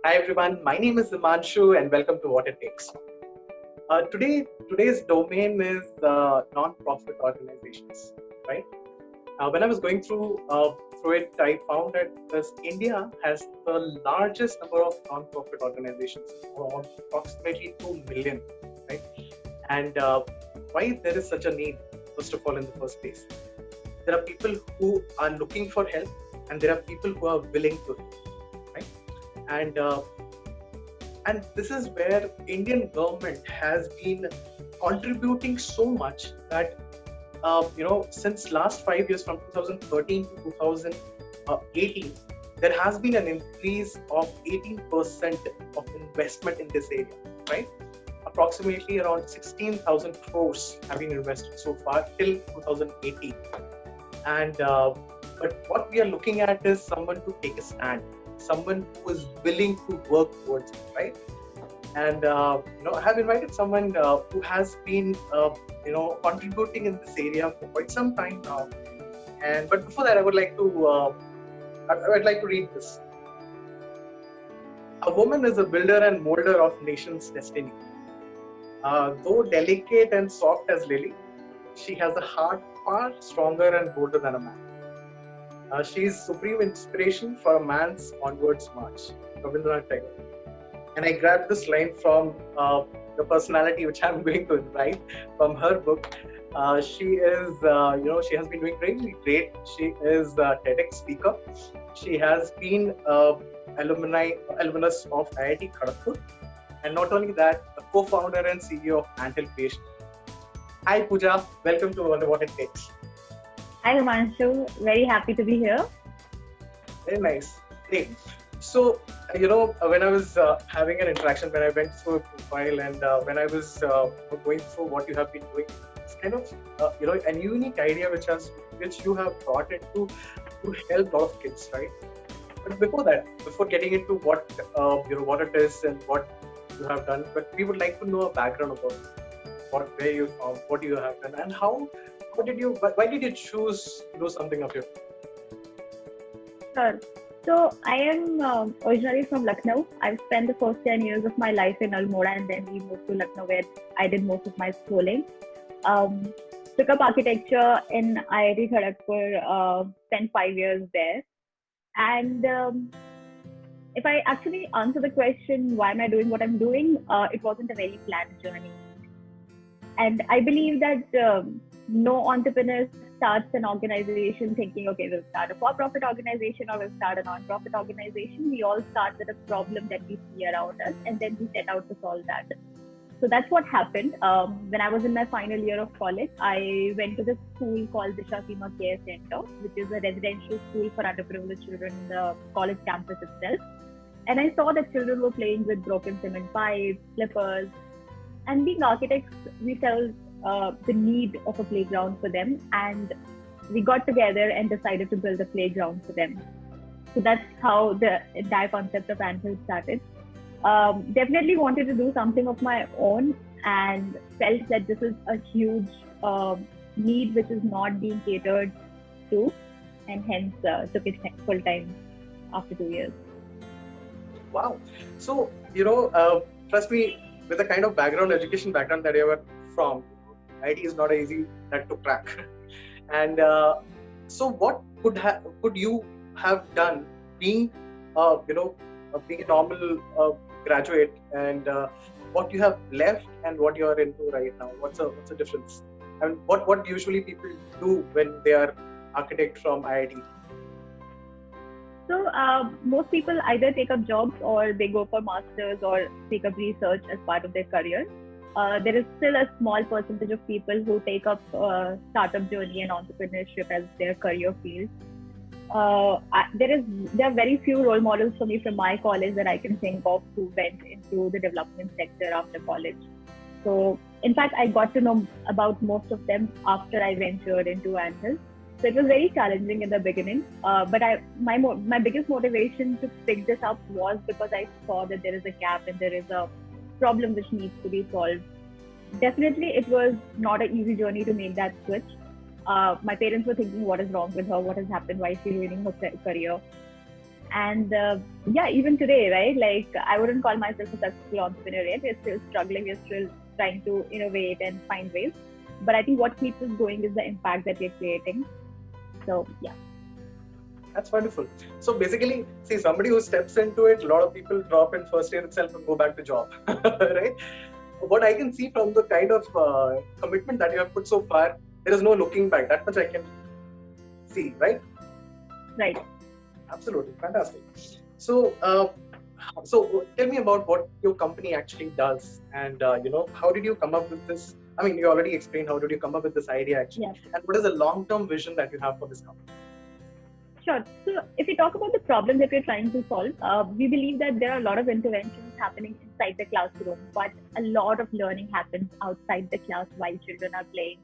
Hi everyone, my name is Himanshu and welcome to What It Takes. Today's domain is non-profit organizations, right? When I was going through it, I found that India has the largest number of non-profit organizations, around approximately 2 million, right? And why there is such a need, first of all, in the first place? There are people who are looking for help and there are people who are willing to help, right? And this is where Indian government has been contributing so much that since last 5 years, from 2013 to 2018, there has been an increase of 18% of investment in this area, right? Approximately around 16,000 crores have been invested so far till 2018. And but what we are looking at is someone to take a stand, someone who is willing to work towards it, right? And I have invited someone who has been contributing in this area for quite some time now. But before that, I would like to read this. A woman is a builder and molder of nation's destiny. Though delicate and soft as lily, she has a heart far stronger and bolder than a man. She is supreme inspiration for a man's onwards march. Rabindranath Tagore. And I grabbed this line from the personality which I'm going to invite from her book. She is, she has been doing really great. She is a TEDx speaker. She has been alumnus of IIT Kharagpur. And not only that, a co-founder and CEO of Anthill Creations. Hi Pooja, welcome to What It Takes. Hi Himanshu, very happy to be here. Very nice. Great. So, when I was having an interaction, when I went through a profile and when I was going through what you have been doing, it's kind of, a unique idea which you have brought into to help a lot of kids, right? But before getting into what it is and what you have done, but we would like to know a background about what you have done and why did you choose to do something of your own? Sure. So I am originally from Lucknow. I've spent the first 10 years of my life in Almora and then we moved to Lucknow where I did most of my schooling. Took up architecture in IIT Kharagpur, spent 5 years there. And if I actually answer the question, why am I doing what I'm doing? It wasn't a very planned journey. And I believe that no entrepreneur starts an organization thinking, okay, we'll start a for-profit organization or we'll start a non-profit organization. We all start with a problem that we see around us and then we set out to solve that. So that's what happened. When I was in my final year of college, I went to this school called Disha Seema Care Center, which is a residential school for underprivileged children in the college campus itself. And I saw that children were playing with broken cement pipes, slippers. And being architects, we felt the need of a playground for them, and we got together and decided to build a playground for them. So that's how the entire concept of Anthill started. Definitely wanted to do something of my own and felt that this is a huge need which is not being catered to, and hence took it full time after 2 years. Wow. So, trust me, with the kind of education background that you were from, IT is not easy that to crack. And so what could you have done being a normal graduate, and what you have left and what you are into right now? What's the difference? I mean, what usually people do when they are architect from IIT? So most people either take up jobs or they go for masters or take up research as part of their career. There is still a small percentage of people who take up startup journey and entrepreneurship as their career field. There are very few role models for me from my college that I can think of who went into the development sector after college. So in fact, I got to know about most of them after I ventured into Anthill. So it was very challenging in the beginning, but my biggest motivation to pick this up was because I saw that there is a gap and there is a problem which needs to be solved. Definitely, it was not an easy journey to make that switch. My parents were thinking, what is wrong with her? What has happened? Why is she ruining her career? And yeah, even today, right? Like, I wouldn't call myself a successful entrepreneur yet. We're still struggling. We're still trying to innovate and find ways. But I think what keeps us going is the impact that we're creating. So yeah. That's wonderful. So basically, see, somebody who steps into it, a lot of people drop in first year itself and go back to job, right? What I can see from the kind of commitment that you have put so far, there is no looking back. That much I can see, right? Right. Absolutely, fantastic. So, so tell me about what your company actually does, and how did you come up with this? I mean, you already explained how did you come up with this idea actually, and what is the long-term vision that you have for this company? Sure. So if we talk about the problem that we're trying to solve, we believe that there are a lot of interventions happening inside the classroom, but a lot of learning happens outside the class while children are playing.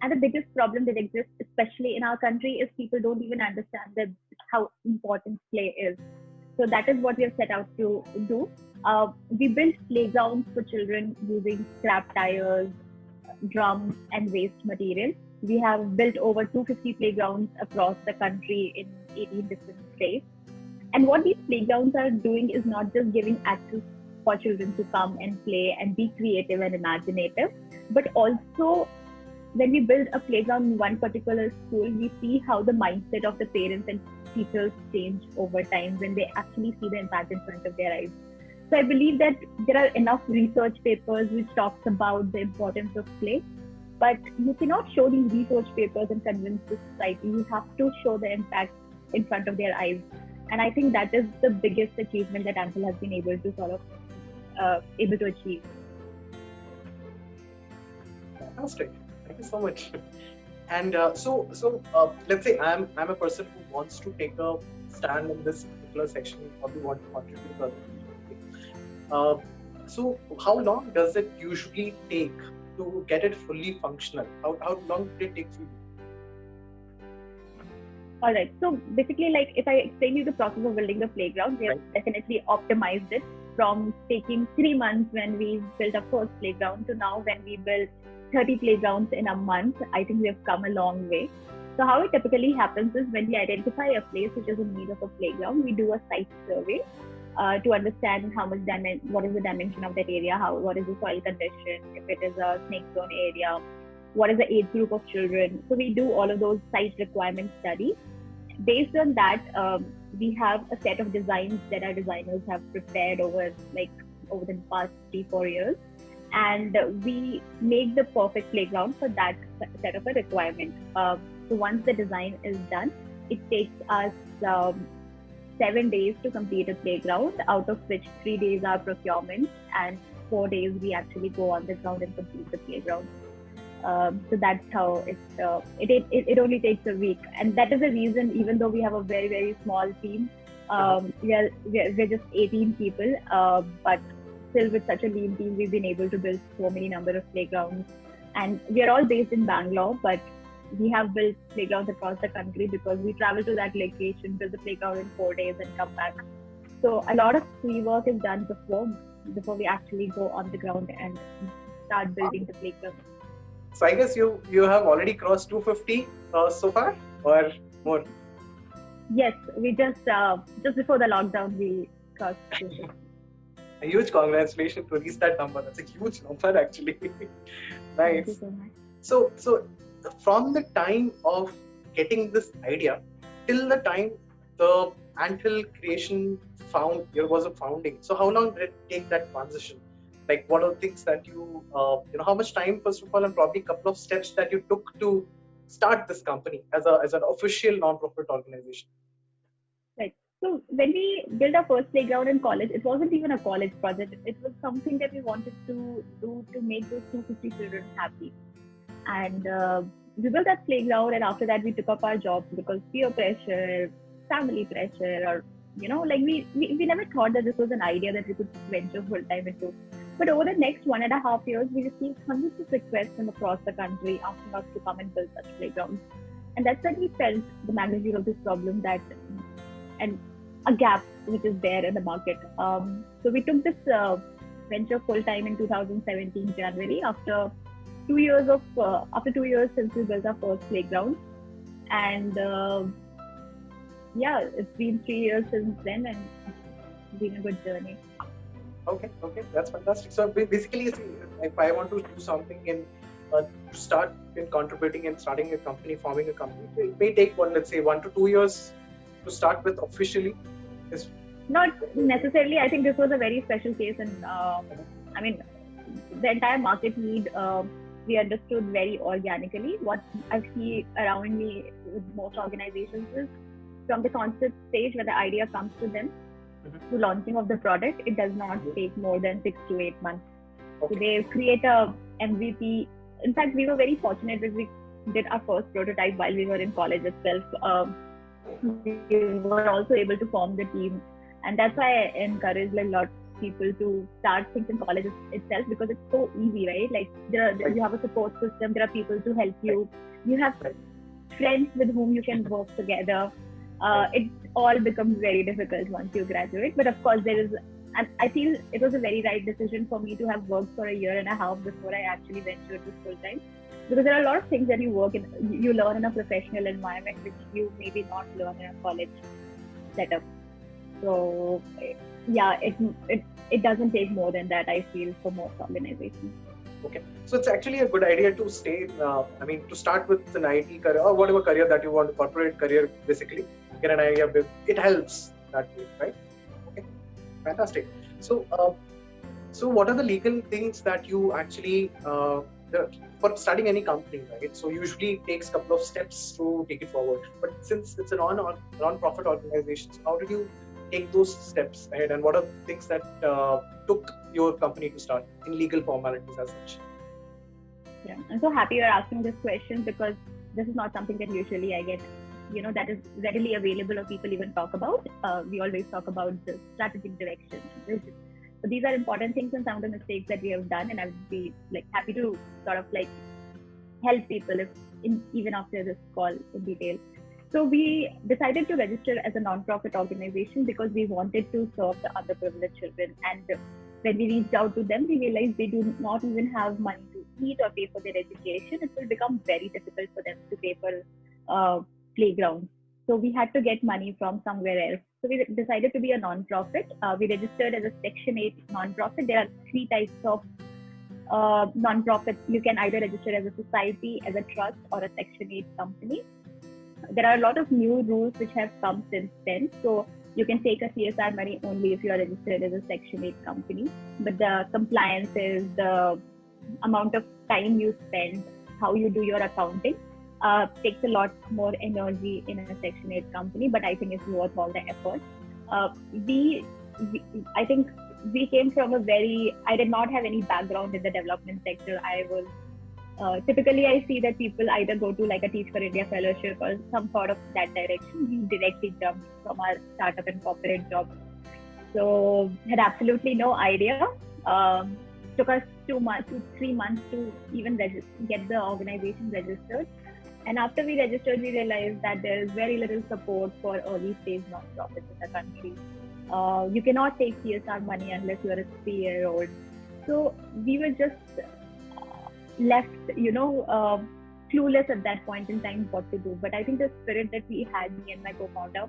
And the biggest problem that exists, especially in our country, is people don't even understand how important play is. So that is what we have set out to do. We built playgrounds for children using scrap tires, drums, and waste material. We have built over 250 playgrounds across the country in 18 different states. And what these playgrounds are doing is not just giving access for children to come and play and be creative and imaginative, but also when we build a playground in one particular school, we see how the mindset of the parents and teachers change over time when they actually see the impact in front of their eyes. So I believe that there are enough research papers which talks about the importance of play, but you cannot show these research papers and convince the society. You have to show the impact in front of their eyes. And I think that is the biggest achievement that Anthill has been able to able to achieve. Fantastic. Thank you so much. And so let's say I'm a person who wants to take a stand in this particular section, probably want to contribute to other people. So how long does it usually take to get it fully functional? How long did it take for you? All right. So basically, like if I explain you the process of building the playground, we have definitely optimized it from taking 3 months when we built our first playground to now when we build 30 playgrounds in a month. I think we have come a long way. So how it typically happens is when we identify a place which is in need of a playground, we do a site survey to understand what is the dimension of that area, what is the soil condition, if it is a snake zone area, what is the age group of children. So we do all of those site requirement studies. Based on that, we have a set of designs that our designers have prepared over the past 3-4 years. And we make the perfect playground for that set of a requirement. So once the design is done, it takes us 7 days to complete a playground, out of which 3 days are procurement and 4 days we actually go on the ground and complete the playground. So that's how it only takes a week, and that is the reason. Even though we have a very, very small team, we're just 18 people, but still with such a lean team, we've been able to build so many number of playgrounds. And we are all based in Bangalore, but we have built playgrounds across the country because we travel to that location, build the playground in 4 days and come back. So a lot of pre-work is done before we actually go on the ground and start building the playground. So I guess you have already crossed 250 so far, or more? Yes, we just before the lockdown we crossed 250. A huge congratulations to reach that number. That's a huge number actually. Nice. Thank you so much. So from the time of getting this idea till the time the Anthill Creation was a founding. So how long did it take that transition? Like, what are the things that you how much time, first of all, and probably a couple of steps that you took to start this company as an official non-profit organization? Right. So when we built our first playground in college, it wasn't even a college project. It was something that we wanted to do to make those 250 children happy. And we built that playground, and after that we took up our jobs because peer pressure, family pressure, or we never thought that this was an idea that we could venture full time into. But over the next 1.5 years, we received hundreds of requests from across the country asking us to come and build such playgrounds. And that's when we felt the magnitude of this problem and a gap which is there in the market. So we took this venture full time in 2017 January after 2 years since we built our first playground. And yeah, it's been 3 years since then, and it's been a good journey. Okay, that's fantastic. So basically, if I want to do something in start in contributing and starting a company, forming a company, it may take let's say 1 to 2 years to start with officially. Not necessarily. I think this was a very special case, and I mean, the entire market need we understood very organically. What I see around me with most organizations is from the concept stage where the idea comes to them to launching of the product, it does not take more than 6 to 8 months. Okay. So they create a MVP. In fact, we were very fortunate that we did our first prototype while we were in college itself. We were also able to form the team, and that's why I encourage a lot of people to start things in college itself, because it's so easy, right? Like you have a support system, there are people to help you, you have friends with whom you can work together. It all becomes very difficult once you graduate, but of course there is, and I feel it was a very right decision for me to have worked for a year and a half before I actually ventured this full time, because there are a lot of things that you learn in a professional environment which you maybe not learn in a college setup. So yeah, it doesn't take more than that, I feel, for most organizations. Okay, so it's actually a good idea to stay. To start with an IT career or whatever career that you want, corporate career, basically get an idea. It helps that way, right? Okay, fantastic. So, what are the legal things that you actually for starting any company, right? So usually it takes a couple of steps to take it forward. But since it's a non-profit organization, so how did you take those steps ahead, and what are the things that took your company to start in legal formalities as such? Yeah, I'm so happy you're asking this question, because this is not something that usually I get, that is readily available or people even talk about. We always talk about the strategic direction. So these are important things and some of the mistakes that we have done, and I would be happy to sort of help people even after this call in detail. So we decided to register as a non-profit organization because we wanted to serve the underprivileged children. And when we reached out to them, we realized they do not even have money to eat or pay for their education. It will become very difficult for them to pay for playgrounds. So we had to get money from somewhere else. So we decided to be a non-profit. We registered as a Section 8 non-profit. There are 3 types of non-profits. You can either register as a society, as a trust, or a Section 8 company. There are a lot of new rules which have come since then. So you can take a CSR money only if you are registered as a Section 8 company. But the compliances, the amount of time you spend, how you do your accounting, takes a lot more energy in a Section 8 company, but I think it's worth all the effort. I think we came from I did not have any background in the development sector. I was typically, I see that people either go to a Teach for India fellowship or some sort of that direction. We directly jumped from our startup and corporate jobs. So had absolutely no idea. Took us 3 months to even get the organization registered. And after we registered, we realized that there is very little support for early stage non-profits in the country. You cannot take CSR money unless you are a 3-year-old. So we were just left, clueless at that point in time what to do. But I think the spirit that we had, me and my co-founder,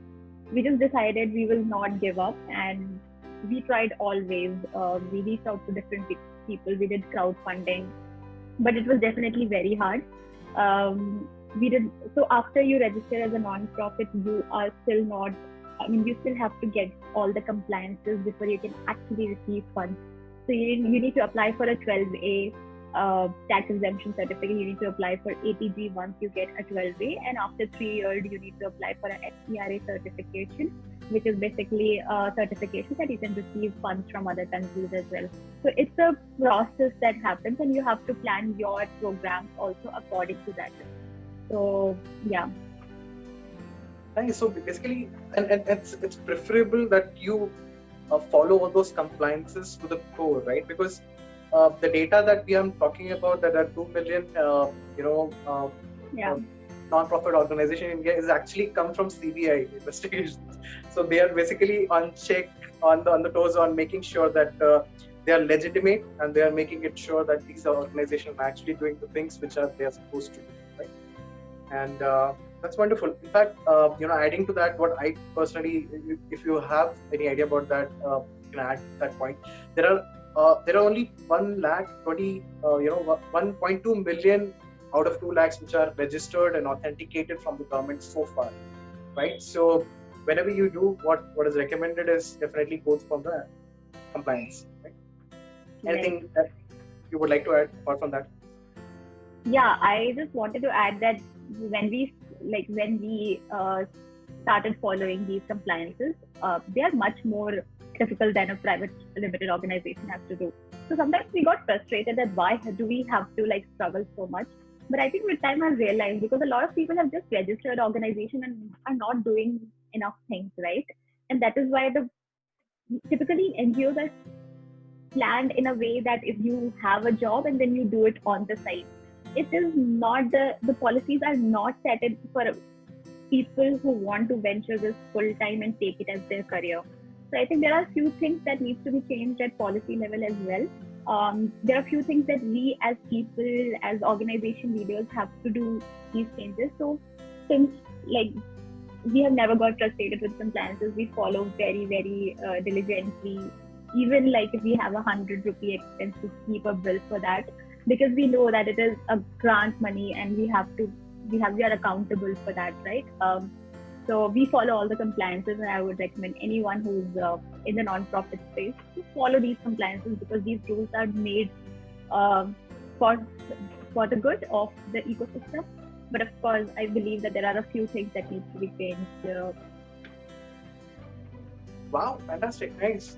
we just decided we will not give up, and we tried always. We reached out to different people. We did crowdfunding, but it was definitely very hard. So after you register as a non-profit, you are still not, you still have to get all the compliances before you can actually receive funds. So you need to apply for a 12A tax exemption certificate. You need to apply for ATG once you get a 12A, and after 3 years you need to apply for an FCRA certification, which is basically a certification that you can receive funds from other countries as well. So it's a process that happens, and you have to plan your programs also according to that. So yeah. Nice. So basically, and it's preferable that you follow all those compliances to the core, right? Because the data that we are talking about, that are 2 million, non-profit organization in India, is actually come from CBI investigations. So they are basically on check, on the toes, on making sure that they are legitimate, and they are making it sure that these organizations are actually doing the things which they are supposed to do, right? And That's wonderful. In fact, adding to that, what I personally, if you have any idea about that, you can add to that point. There are only 1,20,000, 1.2 million out of 2 lakhs which are registered and authenticated from the government so far, right? So whenever you do, what is recommended is definitely goes for the compliance. Right? Anything that you would like to add apart from that? Yeah, I just wanted to add that when we started following these compliances, they are much more difficult than a private limited organization has to do. So sometimes we got frustrated that why do we have to struggle so much? But I think with time I realized, because a lot of people have just registered organization and are not doing enough things, right? And that is why typically NGOs are planned in a way that if you have a job and then you do it on the side, it is not the policies are not set in for people who want to venture this full time and take it as their career. So I think there are a few things that needs to be changed at policy level as well. There are a few things that we as people, as organization leaders, have to do these changes. So things like we have never got frustrated with compliances. We follow very, very diligently. Even if we have 100 rupee expense to keep a bill for that, because we know that it is a grant money and we are accountable for that, right? So we follow all the compliances, and I would recommend anyone who's in the non-profit space to follow these compliances, because these rules are made for the good of the ecosystem. But of course, I believe that there are a few things that need to be changed. Wow, fantastic, nice.